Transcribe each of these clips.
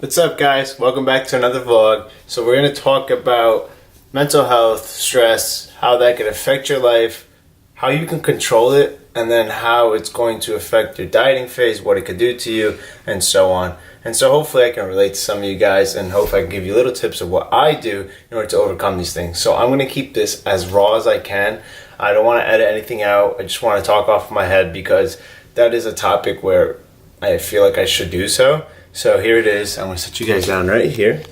What's up, guys? Welcome back to another vlog. So we're going to talk about mental health, stress, how that can affect your life, how you can control it, and then how it's going to affect your dieting phase, what it could do to you, and so on. And so hopefully I can relate to some of you guys, and hopefully I can give you little tips of what I do in order to overcome these things. So I'm going to keep this as raw as I can. I don't want to edit anything out. I just want to talk off my head because that is a topic where I feel like I should do so. So here it is. I'm going to set you guys down right here.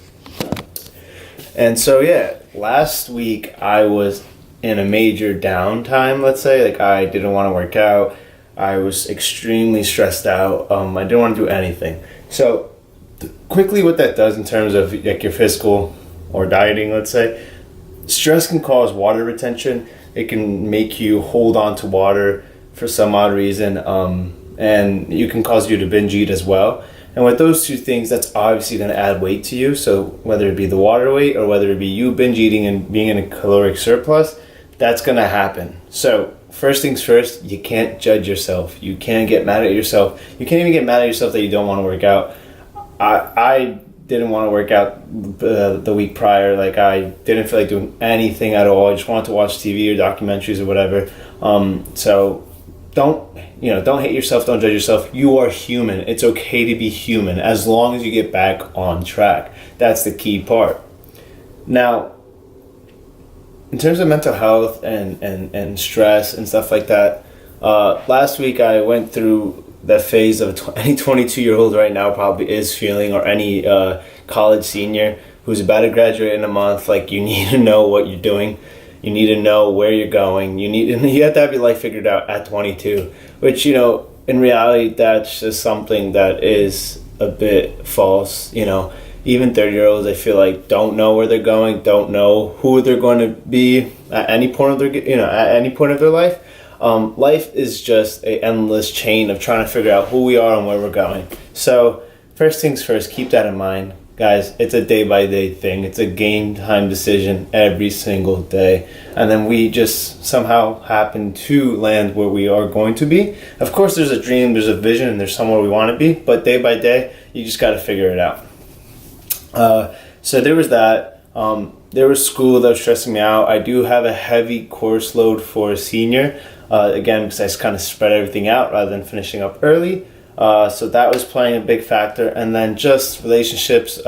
And so yeah, last week I was in a major downtime, let's say. Like, I didn't want to work out. I was extremely stressed out. I didn't want to do anything. So quickly what that does in terms of like your physical or dieting, let's say, stress can cause water retention. It can make you hold on to water for some odd reason. And you can cause you to binge eat as well. And with those two things, that's obviously going to add weight to you. So whether it be the water weight or whether it be you binge eating and being in a caloric surplus, that's going to happen. So first things first, you can't judge yourself. You can't get mad at yourself. You can't even get mad at yourself that you don't want to work out. I didn't want to work out the week prior. Like, I didn't feel like doing anything at all. I just wanted to watch TV or documentaries or whatever. So don't hate yourself, don't judge yourself. You are human. It's okay to be human as long as you get back on track. That's the key part. Now, in terms of mental health and stress and stuff like that, last week I went through that phase of any 22-year-old right now probably is feeling, or any college senior who's about to graduate in a month. Like, you need to know what you're doing. You need to know where you're going. You have to have your life figured out at 22, which, in reality, that's just something that is a bit false. Even 30-year-olds, I feel like, don't know where they're going, don't know who they're going to be at any point of their life. Life is just an endless chain of trying to figure out who we are and where we're going. So first things first, keep that in mind. Guys, it's a day-by-day thing. It's a game time decision every single day. And then we just somehow happen to land where we are going to be. Of course, there's a dream, there's a vision, and there's somewhere we want to be. But day by day, you just got to figure it out. So there was that. There was school that was stressing me out. I do have a heavy course load for a senior. Again, because I just kind of spread everything out rather than finishing up early. So that was playing a big factor. And then just relationships,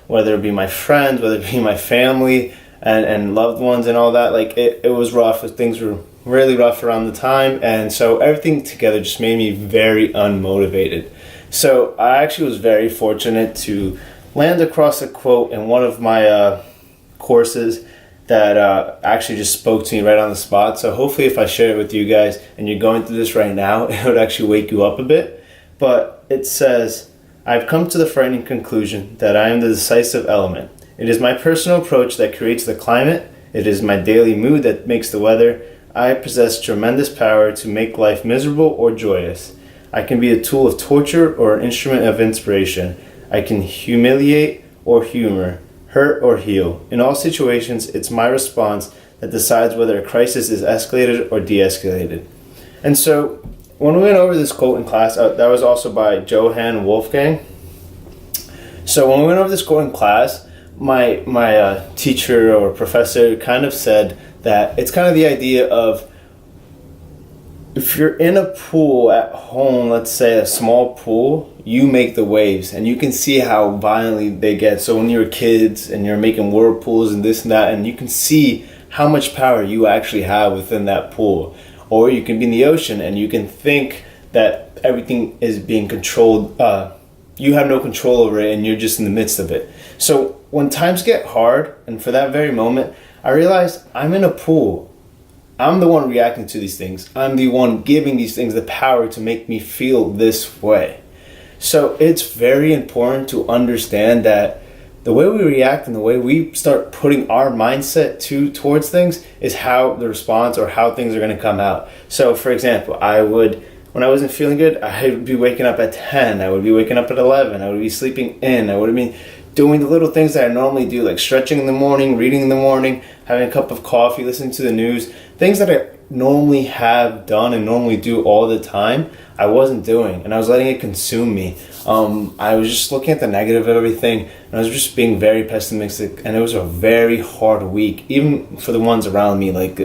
whether it be my friends, whether it be my family and loved ones and all that. Like, it was rough. Things were really rough around the time. And so everything together just made me very unmotivated. So I actually was very fortunate to land across a quote in one of my courses that actually just spoke to me right on the spot. So hopefully if I share it with you guys and you're going through this right now, it would actually wake you up a bit. But it says, "I've come to the frightening conclusion that I am the decisive element. It is my personal approach that creates the climate. It is my daily mood that makes the weather. I possess tremendous power to make life miserable or joyous. I can be a tool of torture or an instrument of inspiration. I can humiliate or humor, hurt or heal. In all situations, it's my response that decides whether a crisis is escalated or de-escalated." And so when we went over this quote in class, that was also by Johann Wolfgang. So when we went over this quote in class, my teacher or professor kind of said that it's kind of the idea of, if you're in a pool at home, let's say a small pool, you make the waves and you can see how violently they get. So when you're kids and you're making whirlpools and this and that, and you can see how much power you actually have within that pool. Or you can be in the ocean and you can think that everything is being controlled. You have no control over it and you're just in the midst of it. So when times get hard, and for that very moment, I realized I'm in a pool. I'm the one reacting to these things. I'm the one giving these things the power to make me feel this way. So it's very important to understand that the way we react and the way we start putting our mindset towards things is how the response or how things are going to come out. So for example, when I wasn't feeling good, I would be waking up at 10. I would be waking up at 11. I would be sleeping in. I would be doing the little things that I normally do, like stretching in the morning, reading in the morning, having a cup of coffee, listening to the news, things that I normally have done and normally do all the time, I wasn't doing, and I was letting it consume me. I was just looking at the negative of everything, and I was just being very pessimistic, and it was a very hard week, even for the ones around me, like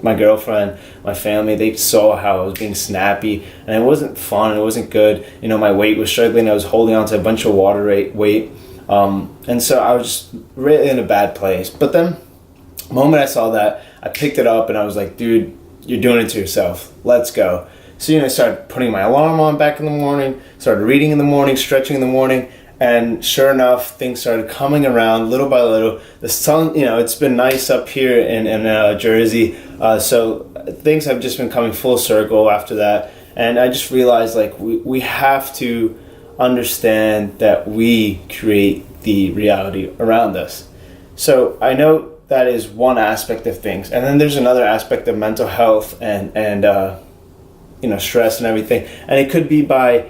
my girlfriend, my family. They saw how I was being snappy, and it wasn't fun, it wasn't good. You know, my weight was struggling, I was holding on to a bunch of water weight, and so I was just really in a bad place. But then, the moment I saw that, I picked it up, and I was like, dude, you're doing it to yourself, let's go. So, you know, I started putting my alarm on back in the morning, started reading in the morning, stretching in the morning, and sure enough, things started coming around little by little. The sun, you know, it's been nice up here in Jersey, so things have just been coming full circle after that. And I just realized, like, we have to understand that we create the reality around us. So I know that is one aspect of things. And then there's another aspect of mental health and you know, stress and everything. And it could be by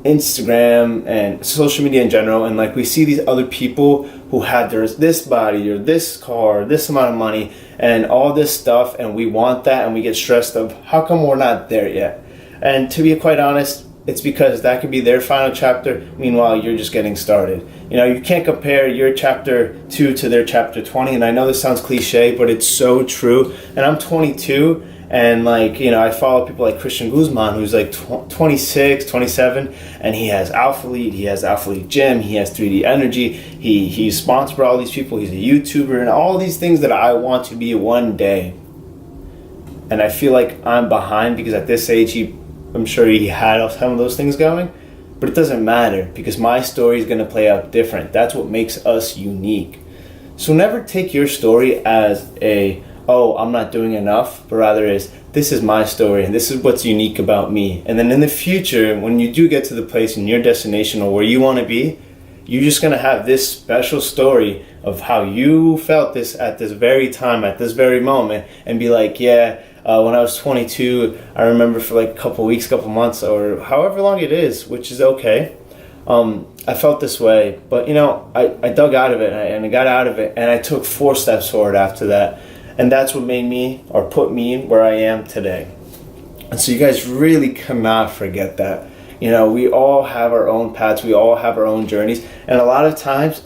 Instagram and social media in general. And like, we see these other people who had this body or this car, this amount of money and all this stuff, and we want that, and we get stressed of how come we're not there yet. And to be quite honest, it's because that could be their final chapter. Meanwhile, you're just getting started. You know, you can't compare your chapter 2 to their chapter 20. And I know this sounds cliche, but it's so true. And I'm 22. And like, you know, I follow people like Christian Guzman, who's like 26, 27, and he has Alpha Lead, he has Alpha Lead Gym, he has 3D Energy, he's sponsored by all these people, he's a YouTuber, and all these things that I want to be one day. And I feel like I'm behind because at this age, I'm sure he had some of those things going, but it doesn't matter because my story is going to play out different. That's what makes us unique. So never take your story as oh, I'm not doing enough, but rather this is my story and this is what's unique about me. And then in the future, when you do get to the place in your destination or where you want to be, you're just going to have this special story of how you felt this at this very time, at this very moment, and be like, yeah, when I was 22, I remember for like a couple weeks, couple months, or however long it is, which is okay. I felt this way, but you know, I dug out of it and I got out of it, and I took 4 steps forward after that. And that's what made me, or put me where I am today. And so you guys really cannot forget that. You know, we all have our own paths, we all have our own journeys, and a lot of times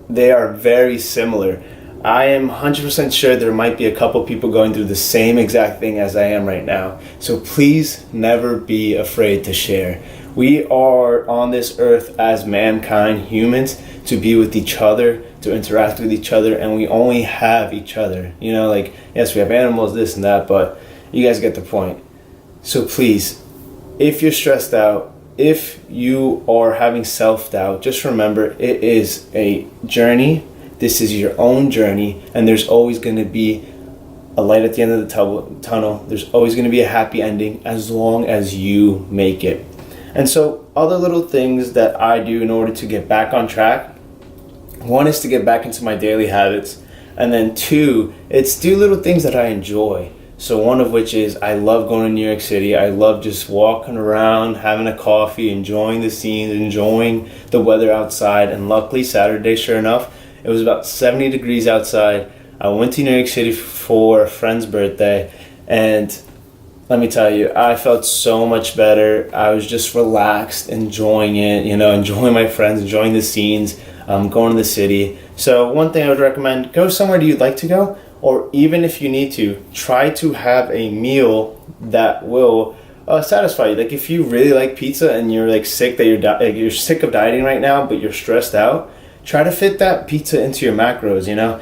they are very similar. I am 100% sure there might be a couple people going through the same exact thing as I am right now. So please never be afraid to share. We are on this earth as mankind, humans, to be with each other, to interact with each other, and we only have each other. You know, like, yes, we have animals, this and that, but you guys get the point. So please, if you're stressed out, if you are having self-doubt, just remember it is a journey. This is your own journey, and there's always going to be a light at the end of the tunnel. There's always going to be a happy ending as long as you make it. And so other little things that I do in order to get back on track, one is to get back into my daily habits, and then 2, it's do little things that I enjoy. So one of which is I love going to New York City. I love just walking around, having a coffee, enjoying the scenes, enjoying the weather outside. And luckily Saturday, sure enough, it was about 70 degrees outside. I went to New York City for a friend's birthday, and let me tell you, I felt so much better. I was just relaxed, enjoying it, you know, enjoying my friends, enjoying the scenes, going to the city. So one thing I would recommend, go somewhere you'd like to go, or even if you need to, try to have a meal that will satisfy you. Like if you really like pizza and you're like sick that you're sick of dieting right now, but you're stressed out, try to fit that pizza into your macros, you know.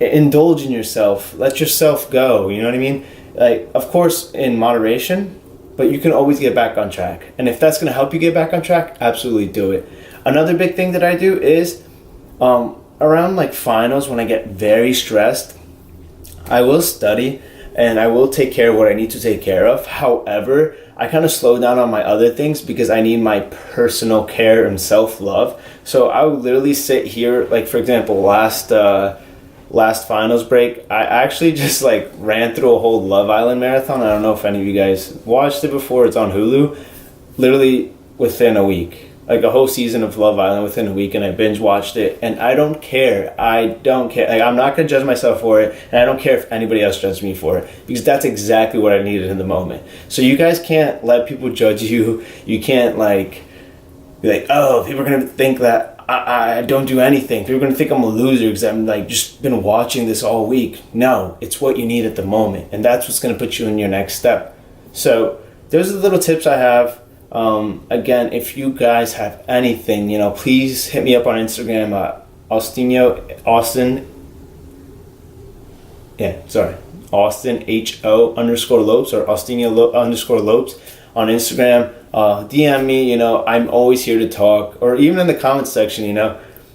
Indulge in yourself. Let yourself go, you know what I mean? Like, of course, in moderation, but you can always get back on track. And if that's going to help you get back on track, absolutely do it. Another big thing that I do is around like finals, when I get very stressed, I will study and I will take care of what I need to take care of. However, I kind of slow down on my other things because I need my personal care and self-love. So I would literally sit here, like for example, last finals break, I actually just like ran through a whole Love Island marathon. I don't know if any of you guys watched it before. It's on Hulu. Literally within a week. like a whole season of Love Island within a week, and I binge watched it, and I don't care. Like, I'm not gonna judge myself for it, and I don't care if anybody else judges me for it, because that's exactly what I needed in the moment. So you guys can't let people judge you. You can't like be like, oh, people are gonna think that I don't do anything. People are gonna think I'm a loser because I'm like just been watching this all week. No, it's what you need at the moment, and that's what's gonna put you in your next step. So those are the little tips I have. Again, if you guys have anything, please hit me up on Instagram at Austin HO_Lopes or Austinio_Lopes on Instagram. DM me, I'm always here to talk, or even in the comments section,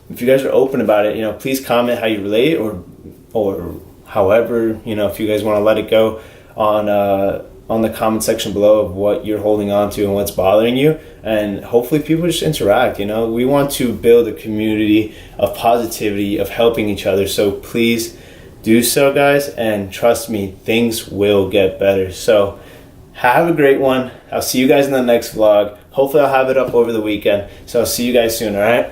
if you guys are open about it, please comment how you relate, or however, if you guys want to let it go on the comment section below of what you're holding on to and what's bothering you, and hopefully people just interact. We want to build a community of positivity, of helping each other, so please do so, guys, and trust me, things will get better. So have a great one. I'll see you guys in the next vlog. Hopefully I'll have it up over the weekend, so I'll see you guys soon. All right.